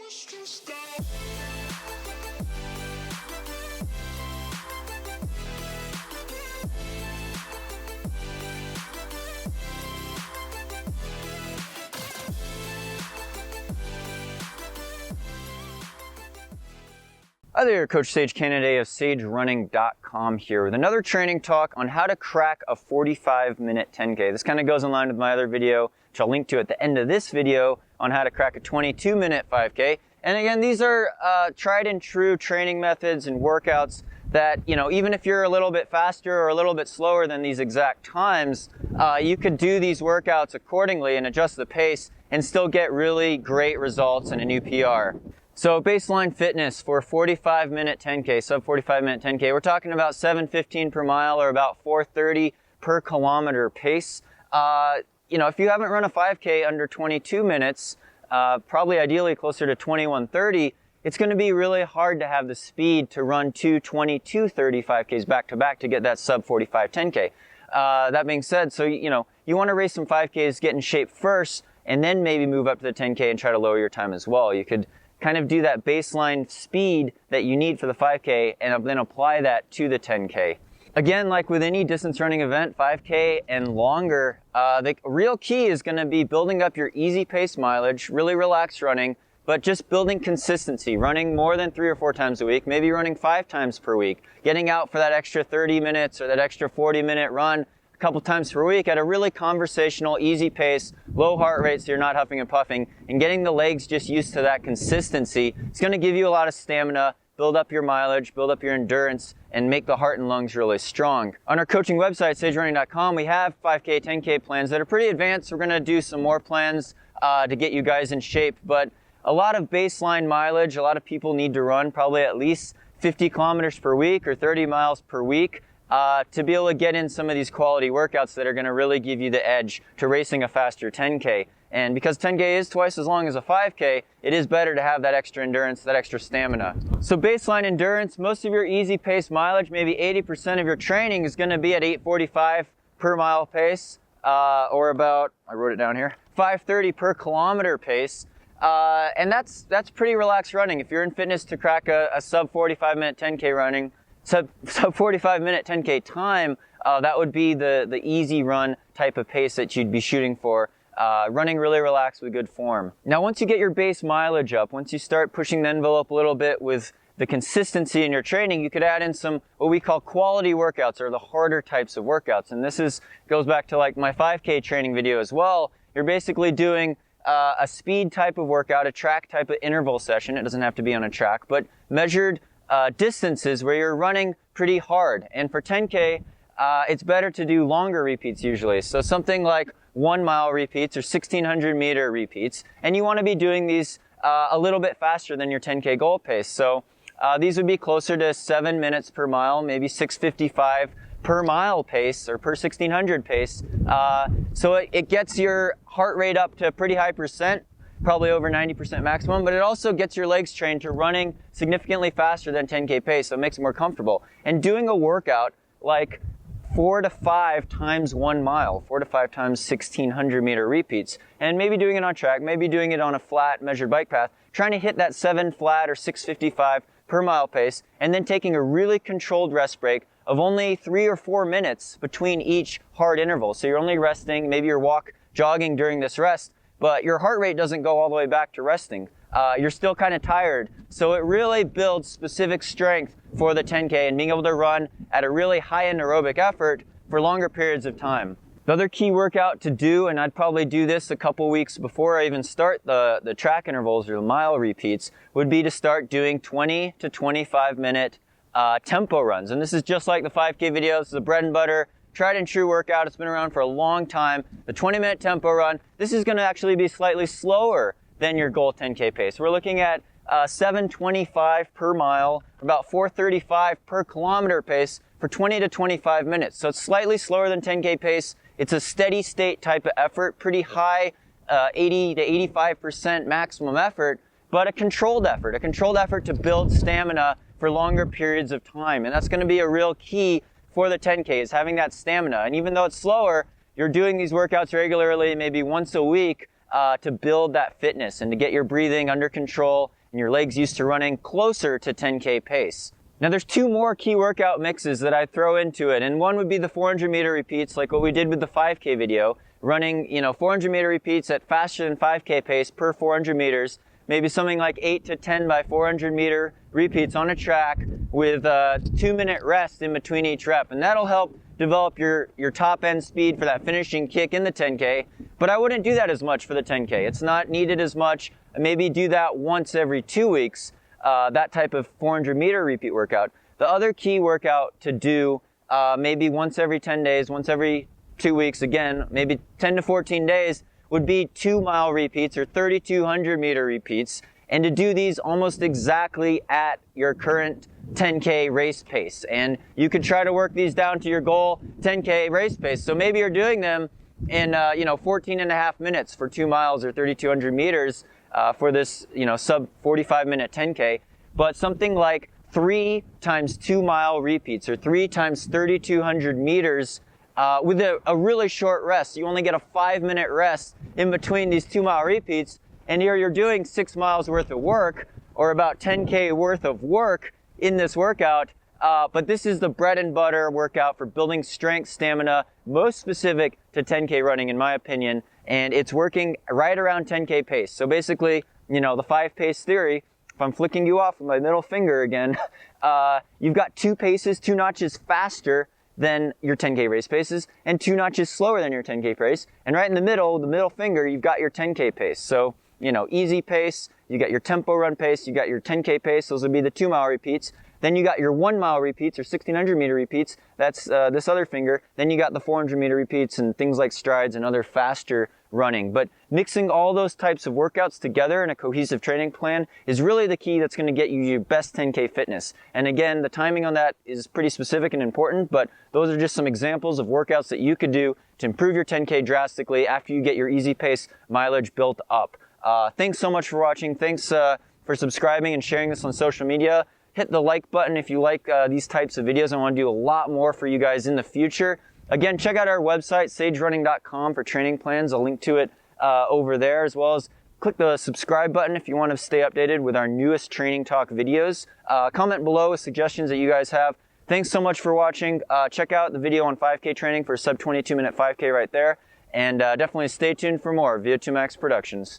Hi there, Coach Sage Kennedy of SageRunning.com here with another training talk on how to crack a 45-minute 10K. This kind of goes in line with my other video, which I'll link to at the end of this video, on how to crack a 22-minute 5K. And again, these are tried and true training methods and workouts that, you know, even if you're a little bit faster or a little bit slower than these exact times, you could do these workouts accordingly and adjust the pace and still get really great results and a new PR. So baseline fitness for a 45-minute 10K, sub 45-minute 10K, we're talking about 7:15 per mile or about 4:30 per kilometer pace. You know, if you haven't run a 5K under 22 minutes, probably ideally closer to 21:30, it's going to be really hard to have the speed to run two 22:30 5Ks back to back to get that sub 45 10K. That being said, so you know, you want to race some 5Ks, get in shape first, and then maybe move up to the 10K and try to lower your time as well. You could kind of do that baseline speed that you need for the 5K and then apply that to the 10K. Again, like with any distance running event, 5K and longer, the real key is going to be building up your easy pace mileage, really relaxed running, but just building consistency, running more than 3 or 4 times a week, maybe running 5 times per week, getting out for that extra 30 minutes or that extra 40-minute run a couple times per week at a really conversational, easy pace, low heart rate so you're not huffing and puffing, and getting the legs just used to that consistency. It's going to give you a lot of stamina, build up your mileage, build up your endurance, and make the heart and lungs really strong. On our coaching website, SageRunning.com, we have 5K, 10K plans that are pretty advanced. We're going to do some more plans to get you guys in shape, but a lot of baseline mileage, a lot of people need to run probably at least 50 kilometers per week or 30 miles per week to be able to get in some of these quality workouts that are going to really give you the edge to racing a faster 10K. And because 10K is twice as long as a 5K, it is better to have that extra endurance, that extra stamina. So baseline endurance, most of your easy pace mileage, maybe 80% of your training is going to be at 8:45 per mile pace, or about, I wrote it down here, 5:30 per kilometer pace. And that's pretty relaxed running. If you're in fitness to crack a sub 45-minute 10K running, sub 45-minute 10K time, that would be the easy run type of pace that you'd be shooting for. Running really relaxed with good form. Now, once you get your base mileage up, once you start pushing the envelope a little bit with the consistency in your training, you could add in some what we call quality workouts, or the harder types of workouts. And this goes back to like my 5K training video as well. You're basically doing a speed type of workout, a track type of interval session. It doesn't have to be on a track, but measured distances where you're running pretty hard. And for 10K, it's better to do longer repeats usually. So something like 1 mile repeats or 1600 meter repeats. And you want to be doing these a little bit faster than your 10K goal pace. So these would be closer to 7 minutes per mile, maybe 6:55 per mile pace or per 1600 pace. So it gets your heart rate up to a pretty high percent, probably over 90% maximum, but it also gets your legs trained to running significantly faster than 10K pace, so it makes it more comfortable. And doing a workout like 4 to 5 times 1 mile, 4 to 5 times 1600 meter repeats, and maybe doing it on track, maybe doing it on a flat measured bike path, trying to hit that 7 flat or 6:55 per mile pace, and then taking a really controlled rest break of only 3 or 4 minutes between each hard interval. So you're only resting, maybe you're jogging during this rest, but your heart rate doesn't go all the way back to resting. You're still kind of tired. So it really builds specific strength for the 10K and being able to run at a really high anaerobic effort for longer periods of time. The other key workout to do, and I'd probably do this a couple weeks before I even start the track intervals or the mile repeats, would be to start doing 20 to 25 minute tempo runs. And this is just like the 5K video. This is a bread and butter, tried and true workout. It's been around for a long time. The 20-minute tempo run, this is going to actually be slightly slower than your goal 10K pace. We're looking at 7:25 per mile, about 4:35 per kilometer pace for 20 to 25 minutes. So it's slightly slower than 10K pace. It's a steady state type of effort, pretty high, 80 to 85% maximum effort, but a controlled effort to build stamina for longer periods of time. And that's going to be a real key for the 10K, is having that stamina. And even though it's slower, you're doing these workouts regularly, maybe once a week, to build that fitness and to get your breathing under control and your leg's used to running closer to 10K pace. Now there's two more key workout mixes that I throw into it, and one would be the 400 meter repeats, like what we did with the 5K video, running 400 meter repeats at faster than 5K pace per 400 meters, maybe something like 8 to 10 by 400 meter repeats on a track with a 2-minute rest in between each rep, and that'll help develop your top end speed for that finishing kick in the 10K, but I wouldn't do that as much for the 10K. It's not needed as much. Maybe do that once every 2 weeks. That type of 400 meter repeat workout. The other key workout to do maybe once every 10 days, once every 2 weeks, again, maybe 10 to 14 days, would be 2-mile repeats or 3,200 meter repeats, and to do these almost exactly at your current 10K race pace. And you could try to work these down to your goal 10K race pace. So maybe you're doing them in 14 and a half minutes for 2 miles or 3,200 meters for this sub 45-minute 10K, but something like 3 times 2-mile repeats or 3 times 3,200 meters with a really short rest. You only get a 5-minute rest in between these 2-mile repeats, and here you're doing 6 miles worth of work or about 10K worth of work in this workout. But this is the bread and butter workout for building strength, stamina, most specific to 10K running in my opinion, and it's working right around 10K pace. So basically, the 5 pace theory, if I'm flicking you off with my middle finger again, you've got 2 paces, 2 notches faster than your 10K race paces, and 2 notches slower than your 10K pace, and right in the middle finger, you've got your 10K pace. So, easy pace, you got your tempo run pace, you got your 10K pace, those would be the 2-mile repeats. Then you got your 1-mile repeats or 1,600 meter repeats, that's this other finger. Then you got the 400 meter repeats and things like strides and other faster running. But mixing all those types of workouts together in a cohesive training plan is really the key that's going to get you your best 10K fitness. And again, the timing on that is pretty specific and important, but those are just some examples of workouts that you could do to improve your 10K drastically after you get your easy pace mileage built up. Thanks so much for watching. Thanks for subscribing and sharing this on social media. Hit the like button if you like these types of videos. I want to do a lot more for you guys in the future. Again, check out our website, sagerunning.com, for training plans. I'll link to it over there, as well as click the subscribe button if you want to stay updated with our newest Training Talk videos. Comment below with suggestions that you guys have. Thanks so much for watching. Check out the video on 5K training for sub 22-minute 5K right there. And definitely stay tuned for more VO2 Max Productions.